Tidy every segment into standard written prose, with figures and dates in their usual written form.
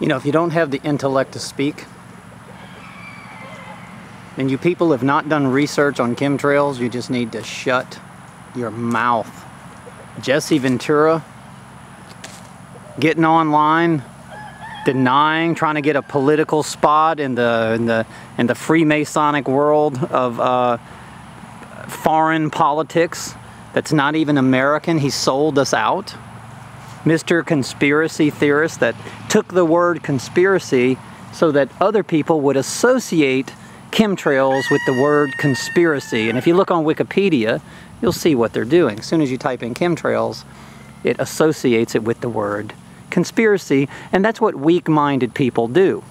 You know, if you don't have the intellect to speak, and you people have not done research on chemtrails, you just need to shut your mouth. Jesse Ventura getting online, denying, trying to get a political spot in the Freemasonic world of foreign politics that's not even American. He sold us out. Mr. Conspiracy Theorist that took the word conspiracy so that other people would associate chemtrails with the word conspiracy. And if you look on Wikipedia, you'll see what they're doing. As soon as you type in chemtrails, it associates it with the word conspiracy, and that's what weak-minded people do.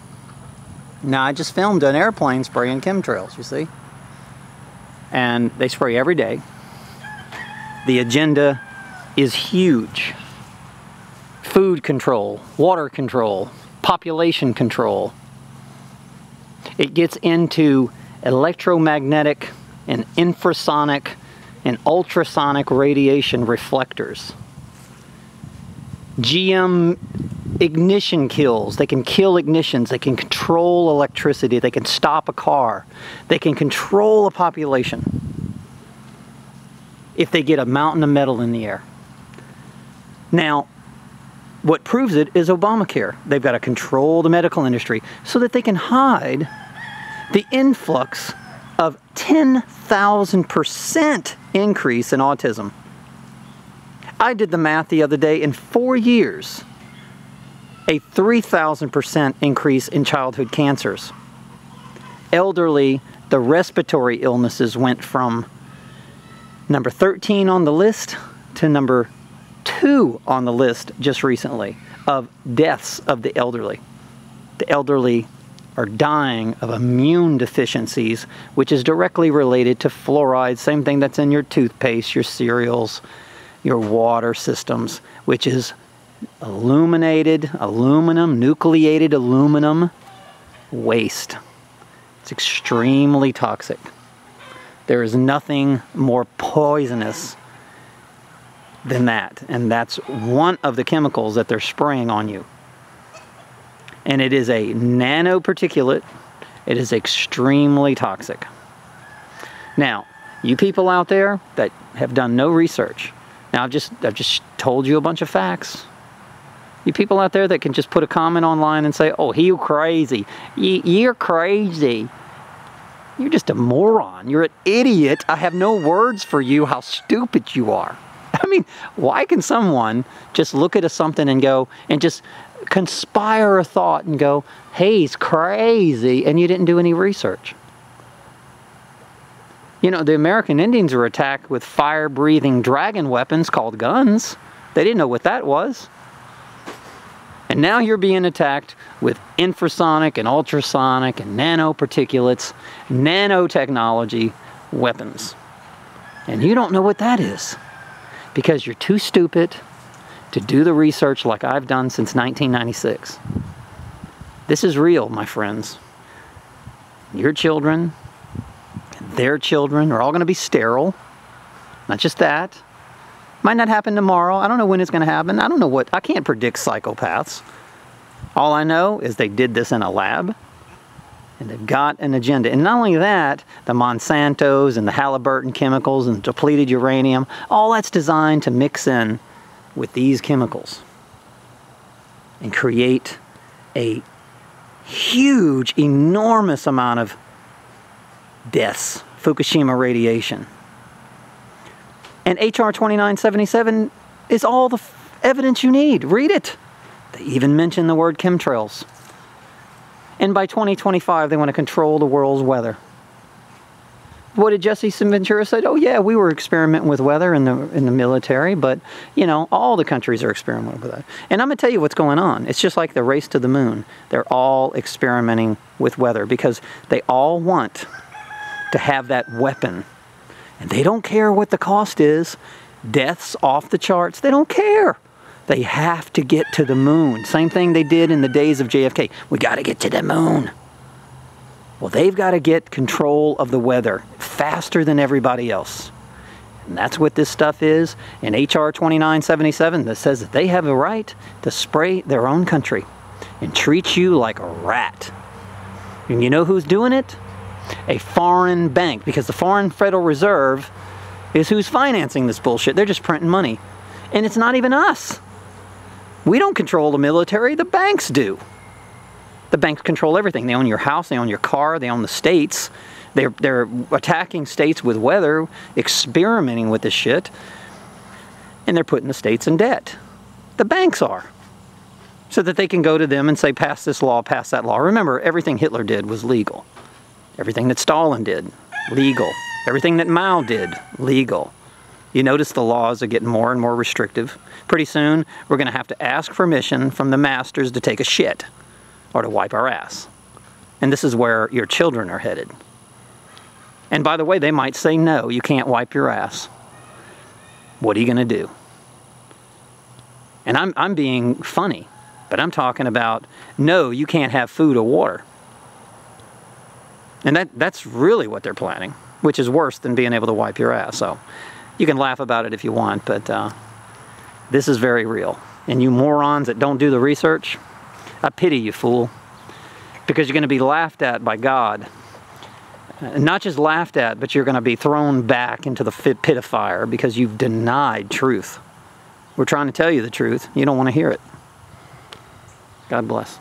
Now, I just filmed an airplane spraying chemtrails, you see? And they spray every day. The agenda is huge. Food control, water control, population control. It gets into electromagnetic and infrasonic and ultrasonic radiation reflectors. GM ignition kills. They can kill ignitions. They can control electricity. They can stop a car. They can control a population if they get a mountain of metal in the air. Now, what proves it is Obamacare. They've got to control the medical industry so that they can hide the influx of 10,000% increase in autism. I did the math the other day. In 4 years, a 3,000% increase in childhood cancers. Elderly, the respiratory illnesses went from number 13 on the list to number 2 on the list just recently of deaths of the elderly. The elderly are dying of immune deficiencies, which is directly related to fluoride, same thing that's in your toothpaste, your cereals, your water systems, which is illuminated aluminum, nucleated aluminum waste. It's extremely toxic. There is nothing more poisonous than that, and that's one of the chemicals that they're spraying on you. And it is a nanoparticulate. It is extremely toxic. Now, you people out there that have done no research, now I've just told you a bunch of facts. You people out there that can just put a comment online and say, "Oh, you crazy. You're crazy. You're just a moron. You're an idiot. I have no words for you how stupid you are." I mean, why can someone just look at something and go, and just conspire a thought and go, "Hey, he's crazy," and you didn't do any research? You know, the American Indians were attacked with fire-breathing dragon weapons called guns. They didn't know what that was. And now you're being attacked with infrasonic and ultrasonic and nanoparticulates, nanotechnology weapons. And you don't know what that is because you're too stupid to do the research like I've done since 1996. This is real, my friends. Your children and their children are all going to be sterile. Not just that. Might not happen tomorrow. I don't know when it's going to happen. I don't know what. I can't predict psychopaths. All I know is they did this in a lab, and they've got an agenda. And not only that, the Monsantos and the Halliburton chemicals and depleted uranium, all that's designed to mix in with these chemicals and create a huge, enormous amount of deaths. Fukushima radiation. And HR 2977 is all the evidence you need. Read it. They even mention the word chemtrails. And by 2025, they want to control the world's weather. What did Jesse Ventura say? Oh yeah, we were experimenting with weather in the military, but you know, all the countries are experimenting with that. And I'm going to tell you what's going on. It's just like the race to the moon. They're all experimenting with weather because they all want to have that weapon. And they don't care what the cost is. Deaths off the charts. They don't care. They have to get to the moon. Same thing they did in the days of JFK. We got to get to the moon. Well, they've got to get control of the weather faster than everybody else. And that's what this stuff is. In HR 2977, that says that they have a right to spray their own country. and treat you like a rat. And you know who's doing it? A foreign bank, because the foreign Federal Reserve is who's financing this bullshit. They're just printing money. And it's not even us. We don't control the military, the banks do. The banks control everything. They own your house, they own your car, they own the states. They're attacking states with weather, experimenting with this shit, and they're putting the states in debt. The banks are. So that they can go to them and say, pass this law, pass that law. Remember, everything Hitler did was legal. Everything that Stalin did, legal. Everything that Mao did, legal. You notice the laws are getting more and more restrictive. Pretty soon, we're going to have to ask permission from the masters to take a shit or to wipe our ass. And this is where your children are headed. And by the way, they might say, no, you can't wipe your ass. What are you going to do? And I'm being funny, but I'm talking about, no, you can't have food or water. And that's really what they're planning, which is worse than being able to wipe your ass. So you can laugh about it if you want, but this is very real. And you morons that don't do the research, I pity you, fool. Because you're going to be laughed at by God. Not just laughed at, but you're going to be thrown back into the pit of fire because you've denied truth. We're trying to tell you the truth. You don't want to hear it. God bless.